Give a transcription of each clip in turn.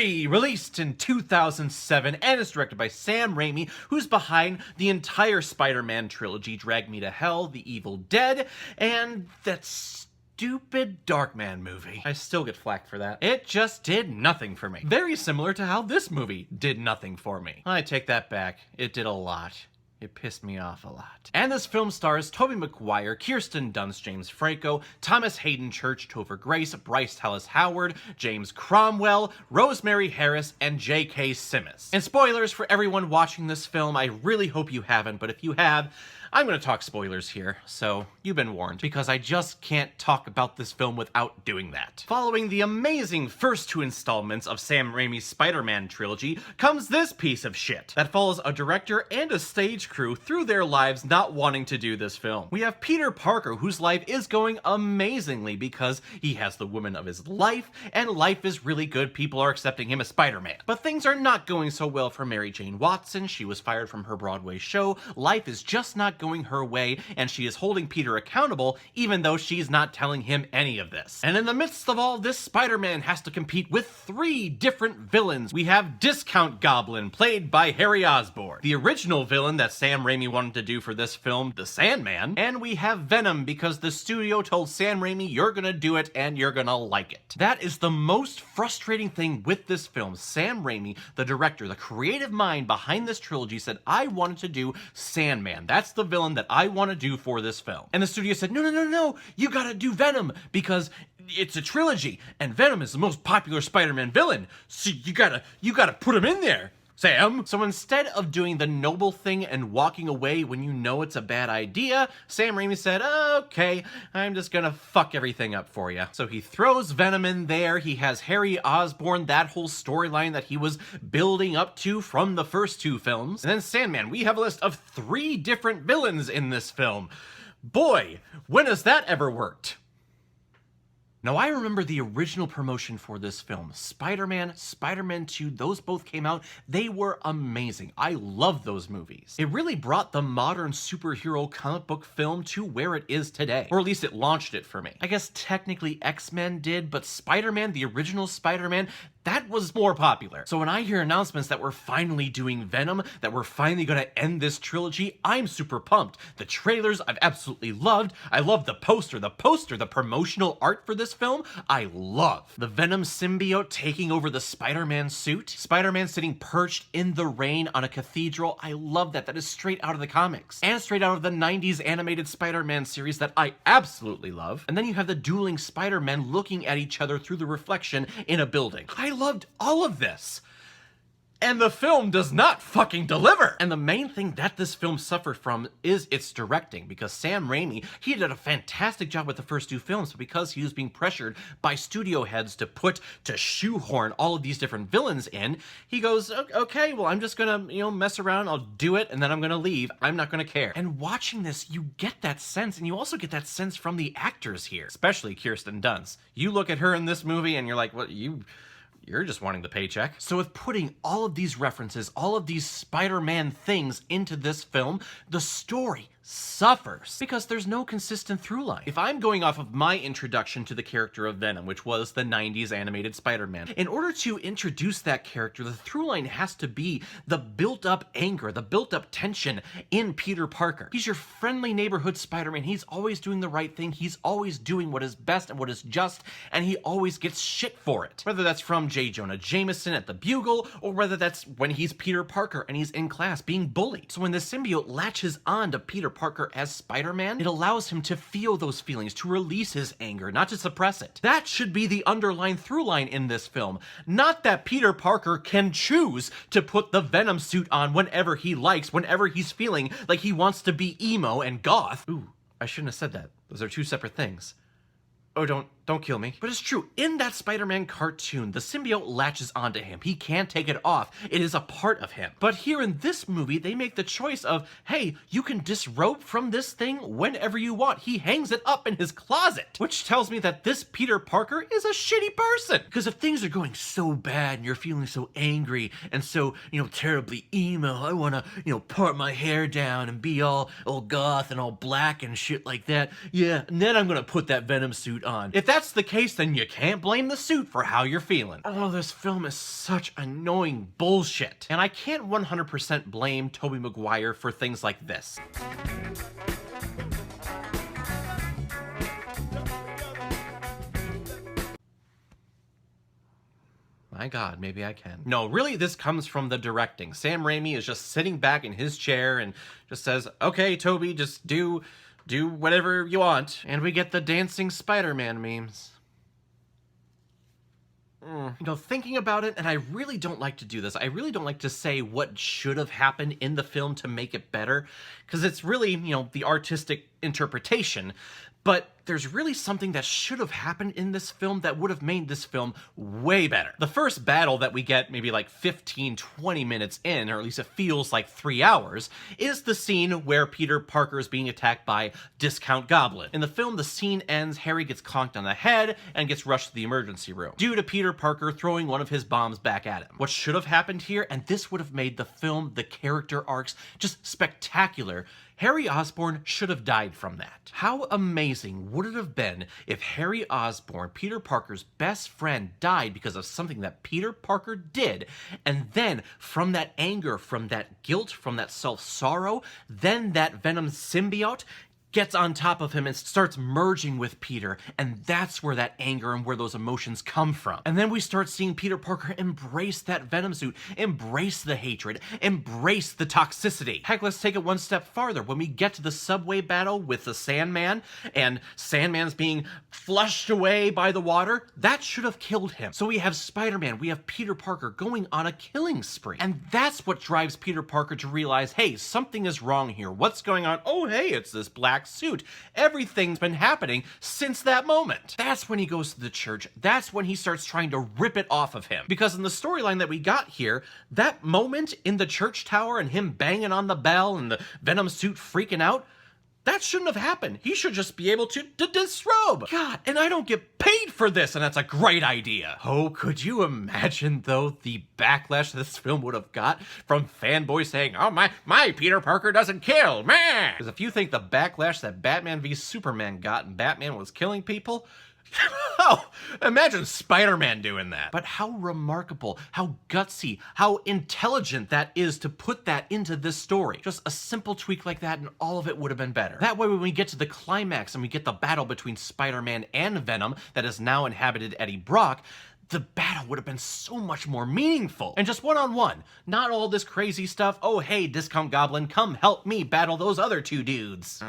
3, released in 2007, and is directed by Sam Raimi, who's behind the entire Spider-Man trilogy, Drag Me to Hell, The Evil Dead, and that stupid Darkman movie. I still get flack for that. It just did nothing for me. Very similar to how this movie did nothing for me. I take that back. It did a lot. It pissed me off a lot. And this film stars Tobey Maguire, Kirsten Dunst, James Franco, Thomas Hayden Church, Topher Grace, Bryce Dallas Howard, James Cromwell, Rosemary Harris, and J.K. Simmons. And spoilers for everyone watching this film, I really hope you haven't, but if you have, I'm going to talk spoilers here, so you've been warned, because I just can't talk about this film without doing that. Following the amazing first 2 installments of Sam Raimi's Spider-Man Trilogy comes this piece of shit that follows a director and a stage crew through their lives not wanting to do this film. We have Peter Parker, whose life is going amazingly because he has the woman of his life, and life is really good. People are accepting him as Spider-Man. But things are not going so well for Mary Jane Watson. She was fired from her Broadway show. Life is just not going her way, and she is holding Peter accountable even though she's not telling him any of this. And in the midst of all this, Spider-Man has to compete with 3 different villains. We have Discount Goblin, played by Harry Osborn, the original villain that Sam Raimi wanted to do for this film, the Sandman, and we have Venom because the studio told Sam Raimi, you're gonna do it and you're gonna like it. That is the most frustrating thing with this film. Sam Raimi, the director, the creative mind behind this trilogy, said, I wanted to do Sandman. That's the villain that I want to do for this film. And the studio said, no, you gotta do Venom because it's a trilogy and Venom is the most popular Spider-Man villain, so you gotta put him in there, Sam. So instead of doing the noble thing and walking away when you know it's a bad idea, Sam Raimi said, okay, I'm just gonna fuck everything up for you. So he throws Venom in there, he has Harry Osborn, that whole storyline that he was building up to from the first 2 films. And then Sandman, we have a list of 3 different villains in this film. Boy, when has that ever worked? Now, I remember the original promotion for this film. Spider-Man, Spider-Man 2, those both came out. They were amazing. I love those movies. It really brought the modern superhero comic book film to where it is today. Or at least it launched it for me. I guess technically X-Men did, but Spider-Man, the original Spider-Man, that was more popular. So when I hear announcements that we're finally doing Venom, that we're finally gonna end this trilogy, I'm super pumped. The trailers I've absolutely loved. I love the poster, the promotional art for this film, I love. The Venom symbiote taking over the Spider-Man suit. Spider-Man sitting perched in the rain on a cathedral. I love that. That is straight out of the comics. And straight out of the 90s animated Spider-Man series that I absolutely love. And then you have the dueling Spider-Men looking at each other through the reflection in a building. I loved all of this. And the film does not fucking deliver. And the main thing that this film suffered from is its directing, because Sam Raimi, he did a fantastic job with the first 2 films, but because he was being pressured by studio heads to shoehorn all of these different villains in, he goes, okay, well, I'm just gonna, mess around, I'll do it, and then I'm gonna leave. I'm not gonna care. And watching this, you get that sense, and you also get that sense from the actors here, especially Kirsten Dunst. You look at her in this movie, and you're like, well, you're just wanting the paycheck. So with putting all of these references, all of these Spider-Man things into this film, the story suffers because there's no consistent through line. If I'm going off of my introduction to the character of Venom, which was the 90s animated Spider-Man, in order to introduce that character, the through line has to be the built-up anger, the built-up tension in Peter Parker. He's your friendly neighborhood Spider-Man. He's always doing the right thing. He's always doing what is best and what is just, and he always gets shit for it. Whether that's from J. Jonah Jameson at the Bugle, or whether that's when he's Peter Parker and he's in class being bullied. So when the symbiote latches on to Peter Parker as Spider-Man, it allows him to feel those feelings, to release his anger, not to suppress it. That should be the underlying through line in this film. Not that Peter Parker can choose to put the Venom suit on whenever he likes, whenever he's feeling like he wants to be emo and goth. Ooh, I shouldn't have said that. Those are 2 separate things. Oh, don't kill me. But it's true, in that Spider-Man cartoon, the symbiote latches onto him. He can't take it off. It is a part of him. But here in this movie, they make the choice of, hey, you can disrobe from this thing whenever you want. He hangs it up in his closet, which tells me that this Peter Parker is a shitty person. Because if things are going so bad and you're feeling so angry and so, terribly emo, I want to, part my hair down and be all goth and all black and shit like that. Yeah, and then I'm going to put that Venom suit on. If that's that's the case, then you can't blame the suit for how you're feeling. Oh, this film is such annoying bullshit. And I can't 100% blame Tobey Maguire for things like this. My God, maybe I can. No, really, this comes from the directing. Sam Raimi is just sitting back in his chair and just says, okay, Toby, just do whatever you want. And we get the dancing Spider-Man memes. You know, thinking about it, and I really don't like to do this, I really don't like to say what should have happened in the film to make it better, because it's really, you know, the artistic interpretation. But there's really something that should have happened in this film that would have made this film way better. The first battle that we get maybe like 15-20 minutes in, or at least it feels like 3 hours, is the scene where Peter Parker is being attacked by Discount Goblin. In the film, the scene ends, Harry gets conked on the head and gets rushed to the emergency room due to Peter Parker throwing one of his bombs back at him. What should have happened here, and this would have made the film, the character arcs, just spectacular, Harry Osborn should have died from that. How amazing would it have been if Harry Osborn, Peter Parker's best friend, died because of something that Peter Parker did, and then from that anger, from that guilt, from that self-sorrow, then that Venom symbiote gets on top of him and starts merging with Peter, and that's where that anger and where those emotions come from. And then we start seeing Peter Parker embrace that Venom suit, embrace the hatred, embrace the toxicity. Heck, let's take it one step farther. When we get to the subway battle with the Sandman, and Sandman's being flushed away by the water, that should have killed him. So we have Spider-Man, we have Peter Parker going on a killing spree. And that's what drives Peter Parker to realize, hey, something is wrong here. What's going on? Oh, hey, it's this black suit. Everything's been happening since that moment. That's when he goes to the church. That's when he starts trying to rip it off of him. Because in the storyline that we got here, that moment in the church tower and him banging on the bell and the Venom suit freaking out, that shouldn't have happened. He should just be able to disrobe. God, and I don't get paid for this, and that's a great idea. Oh, could you imagine, though, the backlash this film would have got from fanboys saying, oh, my Peter Parker doesn't kill, man. Because if you think the backlash that Batman v Superman got and Batman was killing people, oh, imagine Spider-Man doing that. But how remarkable, how gutsy, how intelligent that is to put that into this story. Just a simple tweak like that and all of it would have been better. That way when we get to the climax and we get the battle between Spider-Man and Venom that has now inhabited Eddie Brock, the battle would have been so much more meaningful. And just one-on-one. Not all this crazy stuff. Oh, hey, Discount Goblin, come help me battle those other two dudes.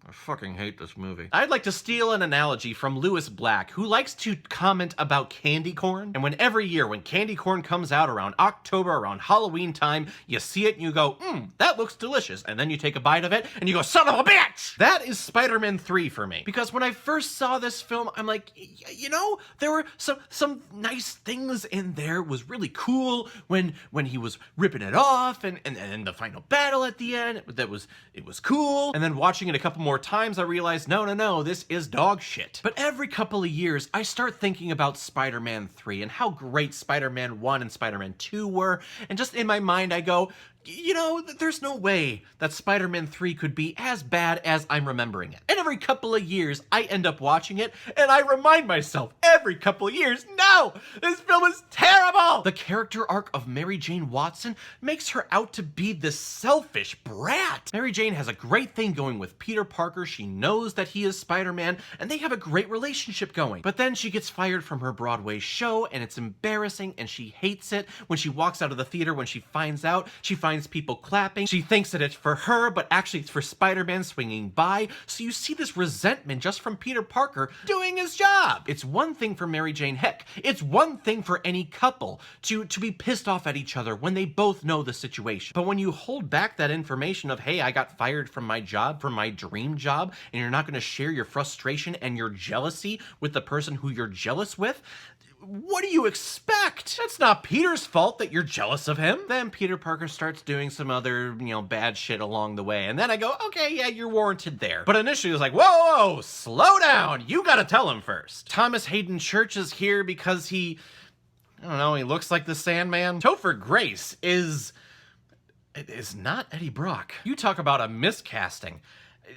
I fucking hate this movie. I'd like to steal an analogy from Lewis Black, who likes to comment about candy corn. And when every year, when candy corn comes out around October, around Halloween time, you see it and you go, that looks delicious. And then you take a bite of it and you go, son of a bitch! That is Spider-Man 3 for me. Because when I first saw this film, I'm like, you know, there were some nice things in there. It was really cool when he was ripping it off and the final battle at the end, it was cool. And then watching it a couple more times, I realized, no, this is dog shit. But every couple of years, I start thinking about Spider-Man 3 and how great Spider-Man 1 and Spider-Man 2 were, and just in my mind, I go, you know, there's no way that Spider-Man 3 could be as bad as I'm remembering it. And every couple of years, I end up watching it, and I remind myself every couple of years, no, this film is terrible! The character arc of Mary Jane Watson makes her out to be this selfish brat. Mary Jane has a great thing going with Peter Parker. She knows that he is Spider-Man, and they have a great relationship going. But then she gets fired from her Broadway show, and it's embarrassing, and she hates it. When she walks out of the theater, when she finds out, she finds people clapping. She thinks that it's for her, but actually it's for Spider-Man swinging by. So you see this resentment just from Peter Parker doing his job. It's one thing for Mary Jane, heck, it's one thing for any couple to be pissed off at each other when they both know the situation. But when you hold back that information of, hey, I got fired from my job, from my dream job, and you're not going to share your frustration and your jealousy with the person who you're jealous with, what do you expect? That's not Peter's fault that you're jealous of him. Then Peter Parker starts doing some other, bad shit along the way. And then I go, okay, yeah, you're warranted there. But initially it was like, whoa, slow down. You gotta tell him first. Thomas Hayden Church is here because he looks like the Sandman. Topher Grace is not Eddie Brock. You talk about a miscasting.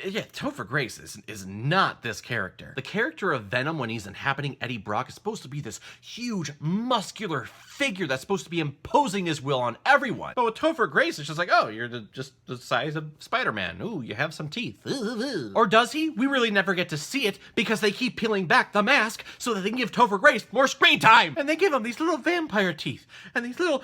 Yeah, Topher Grace is not this character. The character of Venom, when he's inhabiting Eddie Brock, is supposed to be this huge, muscular figure that's supposed to be imposing his will on everyone. But with Topher Grace, it's just like, oh, you're just the size of Spider-Man. Ooh, you have some teeth. Or does he? We really never get to see it because they keep peeling back the mask so that they can give Topher Grace more screen time. And they give him these little vampire teeth and these little...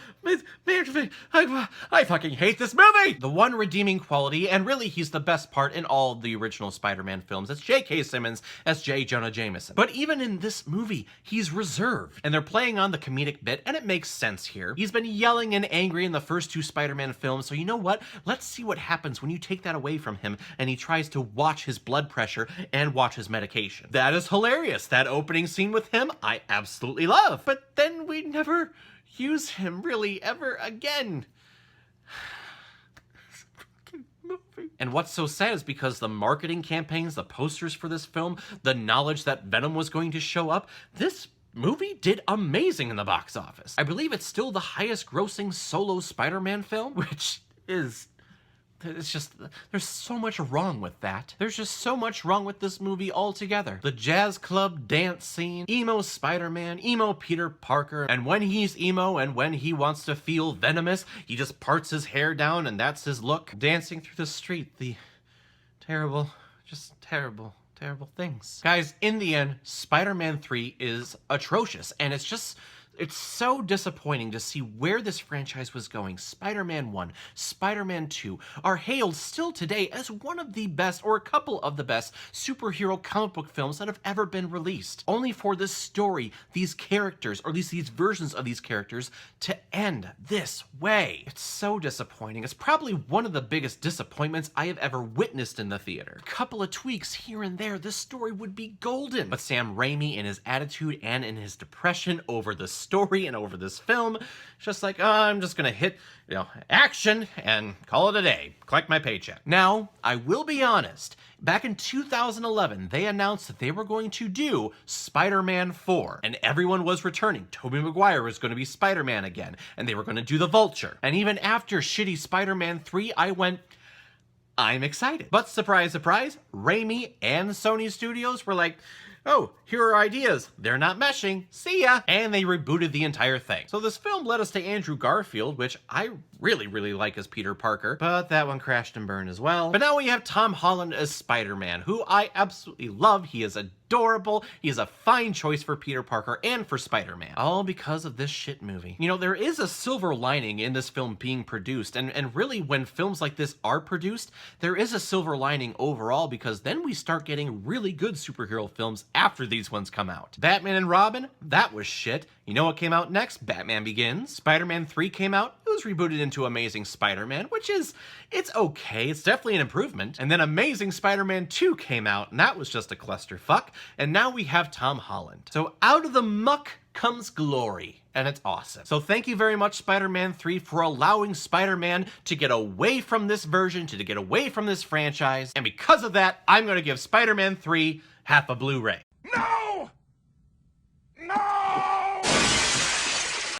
I fucking hate this movie! The one redeeming quality, and really he's the best part in all the original Spider-Man films, it's J.K. Simmons as J. Jonah Jameson. But even in this movie, he's reserved. And they're playing on the comedic bit, and it makes sense here. He's been yelling and angry in the first two Spider-Man films, so you know what? Let's see what happens when you take that away from him and he tries to watch his blood pressure and watch his medication. That is hilarious. That opening scene with him, I absolutely love. But then we never use him really ever again. And what's so sad is because the marketing campaigns, the posters for this film, the knowledge that Venom was going to show up, this movie did amazing in the box office. I believe it's still the highest grossing solo Spider-Man film, which is... It's just, there's so much wrong with that. There's just so much wrong with this movie altogether. The jazz club dance scene, emo Spider-Man, emo Peter Parker, and when he's emo and when he wants to feel venomous, he just parts his hair down and that's his look. Dancing through the street, the terrible, just terrible things. Guys, in the end, Spider-Man 3 is atrocious, and it's so disappointing to see where this franchise was going. Spider-Man 1, Spider-Man 2 are hailed still today as one of the best, or a couple of the best, superhero comic book films that have ever been released. Only for this story, these characters, or at least these versions of these characters, to end this way. It's so disappointing. It's probably one of the biggest disappointments I have ever witnessed in the theater. A couple of tweaks here and there, this story would be golden. But Sam Raimi, in his attitude and in his depression over the story and over this film, just like, oh, I'm just gonna hit, action and call it a day. Collect my paycheck. Now, I will be honest, back in 2011, they announced that they were going to do Spider-Man 4, and everyone was returning. Tobey Maguire was going to be Spider-Man again, and they were going to do the Vulture. And even after shitty Spider-Man 3, I went, I'm excited. But surprise, surprise, Raimi and Sony Studios were like, oh, here are ideas. They're not meshing. See ya. And they rebooted the entire thing. So this film led us to Andrew Garfield, which I really like as Peter Parker, but that one crashed and burned as well. But now we have Tom Holland as Spider-Man, who I absolutely love. He is adorable. He is a fine choice for Peter Parker and for Spider-Man. All because of this shit movie. There is a silver lining in this film being produced, and really when films like this are produced, there is a silver lining overall, because then we start getting really good superhero films after these ones come out. Batman and Robin, that was shit. You know what came out next? Batman Begins. Spider-Man 3 came out. It was rebooted into Amazing Spider-Man, which it's okay. It's definitely an improvement. And then Amazing Spider-Man 2 came out, and that was just a clusterfuck. And now we have Tom Holland. So out of the muck comes glory, and it's awesome. So thank you very much, Spider-Man 3, for allowing Spider-Man to get away from this version, to get away from this franchise. And because of that, I'm going to give Spider-Man 3 half a Blu-ray. No! No!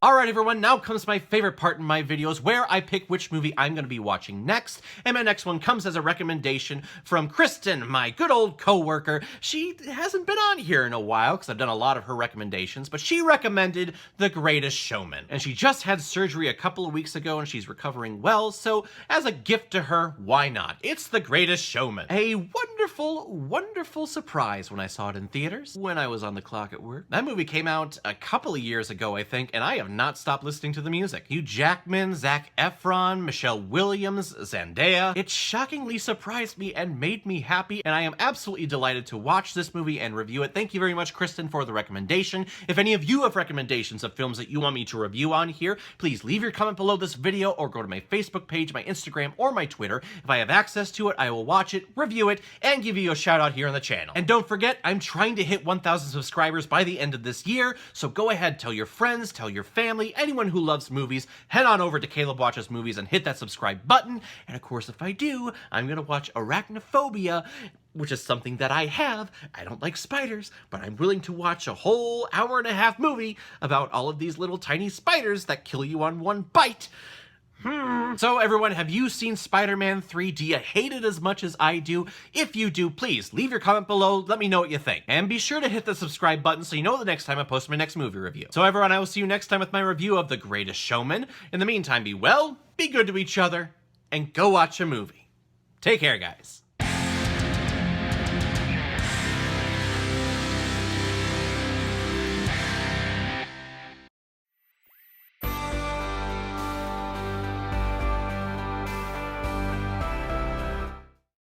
Alright everyone, now comes my favorite part in my videos, where I pick which movie I'm going to be watching next. And my next one comes as a recommendation from Kristen, my good old co-worker. She hasn't been on here in a while because I've done a lot of her recommendations, but she recommended The Greatest Showman. And she just had surgery a couple of weeks ago and she's recovering well, so as a gift to her, why not? It's The Greatest Showman. A wonderful surprise when I saw it in theaters, when I was on the clock at work. That movie came out a couple of years ago, I think, and I have not stopped listening to the music. Hugh Jackman, Zac Efron, Michelle Williams, Zendaya. It shockingly surprised me and made me happy, and I am absolutely delighted to watch this movie and review it. Thank you very much, Kristen, for the recommendation. If any of you have recommendations of films that you want me to review on here, please leave your comment below this video or go to my Facebook page, my Instagram, or my Twitter. If I have access to it, I will watch it, review it, and give you a shout out here on the channel. And don't forget, I'm trying to hit 1,000 subscribers by the end of this year, so go ahead, tell your friends, tell your family, anyone who loves movies, head on over to Caleb Watches Movies and hit that subscribe button. And of course, if I do, I'm gonna watch Arachnophobia, which is something that I have. I don't like spiders, but I'm willing to watch a whole hour-and-a-half movie about all of these little tiny spiders that kill you on one bite. So everyone, have you seen Spider-Man 3? Do you hate it as much as I do? If you do, please leave your comment below, let me know what you think. And be sure to hit the subscribe button so you know the next time I post my next movie review. So everyone, I will see you next time with my review of The Greatest Showman. In the meantime, be well, be good to each other, and go watch a movie. Take care, guys.